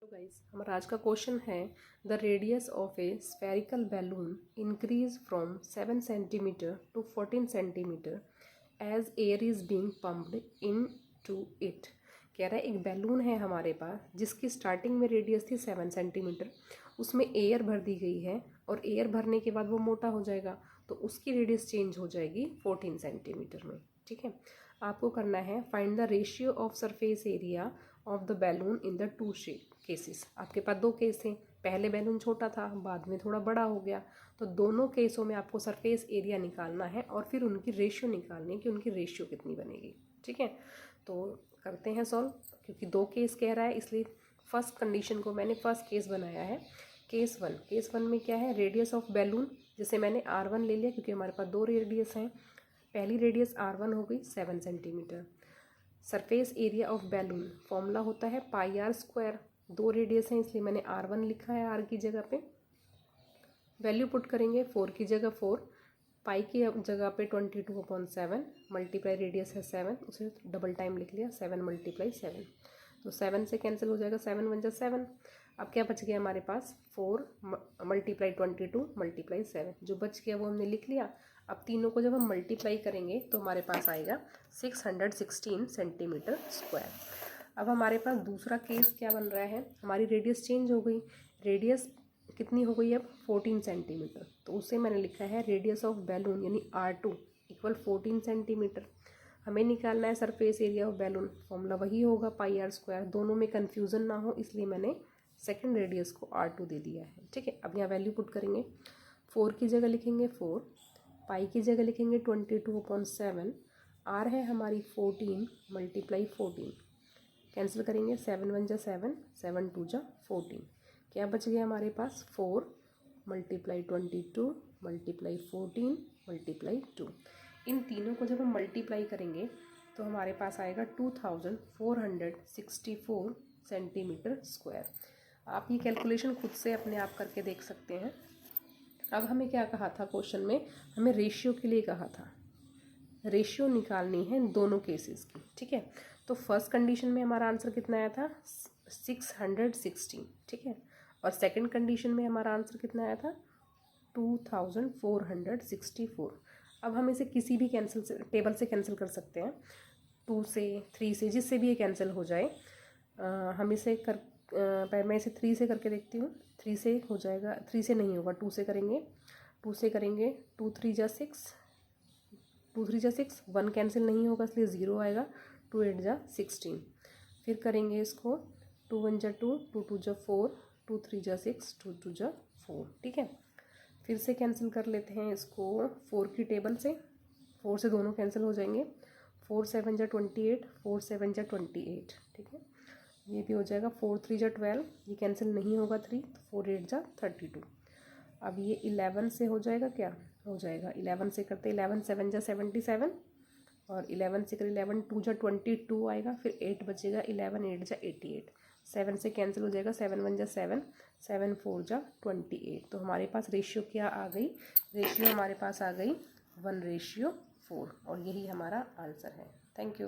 Guys, हमारा आज का क्वेश्चन है the radius of a spherical balloon increase from 7 centimetre to 14 centimetre as air is being pumped in to it. कह रहा है एक बैलून है हमारे पास जिसकी स्टार्टिंग में रेडियस थी 7 सेंटीमीटर, उसमें एयर भर दी गई है और एयर भरने के बाद वो मोटा हो जाएगा तो उसकी रेडियस चेंज हो जाएगी 14 सेंटीमीटर में। ठीक है, आपको करना है find the ratio of surface area of the balloon in the two cases. आपके पास दो केस थे, पहले बैलून छोटा था बाद में थोड़ा बड़ा हो गया, तो दोनों केसों में आपको सरफेस एरिया निकालना है और फिर उनकी रेशियो निकालनी है कि उनकी रेशियो कितनी बनेगी। ठीक है, तो करते हैं सॉल्व। क्योंकि दो केस कह रहा है इसलिए फर्स्ट कंडीशन को मैंने फर्स्ट केस बनाया है। केस वन में क्या है, रेडियस ऑफ बैलून, जिसे मैंने R1 ले लिया क्योंकि हमारे पास दो रेडियस हैं। पहली रेडियस R1 हो गई 7 centimetre. Surface area of balloon formula होता है पाई आर स्क्वायर। दो रेडियस हैं इसलिए मैंने R1 लिखा है, R की जगह पे वैल्यू पुट करेंगे 4 की जगह 4, पाई की जगह पे 22/7, मल्टीप्लाई रेडियस है 7, उसे डबल टाइम लिख लिया 7 × 7, तो 7 से कैंसिल हो जाएगा, 7 × 7। अब क्या बच गया हमारे पास 4 × 22 × 7, जो बच गया वो हमने लिख लिया। अब तीनों को जब हम मल्टीप्लाई करेंगे तो हमारे पास आएगा 616 सेंटीमीटर स्क्वायर। अब हमारे पास दूसरा केस क्या बन रहा है, हमारी रेडियस चेंज हो गई, रेडियस कितनी हो गई अब 14 सेंटीमीटर, तो उसे मैंने लिखा है रेडियस ऑफ बैलून यानी R2 इक्वल 14 सेंटीमीटर। हमें निकालना है surface area of balloon, formula वही होगा पाई आर स्क्वायर। दोनों में कन्फ्यूज़न ना हो इसलिए मैंने सेकेंड रेडियस को R2 दे दिया है। ठीक है, अब यहाँ वैल्यू पुट करेंगे, 4 की जगह लिखेंगे 4, पाई की जगह लिखेंगे 22/7, R है हमारी 14 × 14, कैंसिल करेंगे 7 × 1 = 7, 7 × 2 = 14। क्या बच गया हमारे पास 4 × 22 × 14 × 2। इन तीनों को जब हम मल्टीप्लाई करेंगे तो हमारे पास आएगा 2464 सेंटीमीटर स्क्वायर। आप ये कैलकुलेशन खुद से अपने आप करके देख सकते हैं। अब हमें क्या कहा था क्वेश्चन में, हमें रेशियो के लिए कहा था, रेशियो निकालनी है दोनों केसेस की। ठीक है, तो फर्स्ट कंडीशन में हमारा आंसर कितना आया था 616। ठीक है, और सेकंड कंडीशन में हमारा आंसर कितना आया था 2464। अब हम इसे किसी भी टेबल से कैंसिल कर सकते हैं, 2 से 3 से, जिससे भी ये कैंसिल हो जाए। हम इसे पहले मैं इसे 3 से करके देखती हूँ। 3 से हो जाएगा, 3 से नहीं होगा, 2 से करेंगे। 2 से करेंगे 2 × 3 = 6, 2 × 3 = 6, 1 कैंसिल नहीं होगा इसलिए 0 आएगा, 2 × 8 = 16। फिर करेंगे इसको 2 × 1 = 2, 2 × 2 = 4, 2 × 3 = 6, 2 × 2 = 4। ठीक है, फिर से कैंसिल कर लेते हैं इसको 4 की टेबल से, 4 से दोनों कैंसिल हो जाएंगे, 4 × 7 = 28, 4 × 7 = 28। ठीक है, ये भी हो जाएगा, 4 × 3 = 12, ये कैंसिल नहीं होगा 3, तो 4 × 8 = 32। अब ये 11 से हो जाएगा, क्या हो जाएगा 11 से करते 11 × 7 = 77, और 11 से कर 11 2 = 22 आएगा, फिर 8 बचेगा, 11 8 = 88, 7 से कैंसिल हो जाएगा, 7 1 = 7, 7 4 = 28। तो हमारे पास रेशियो क्या आ गई, रेशियो हमारे पास आ गई 1:4, और यही हमारा आंसर है। Thank you.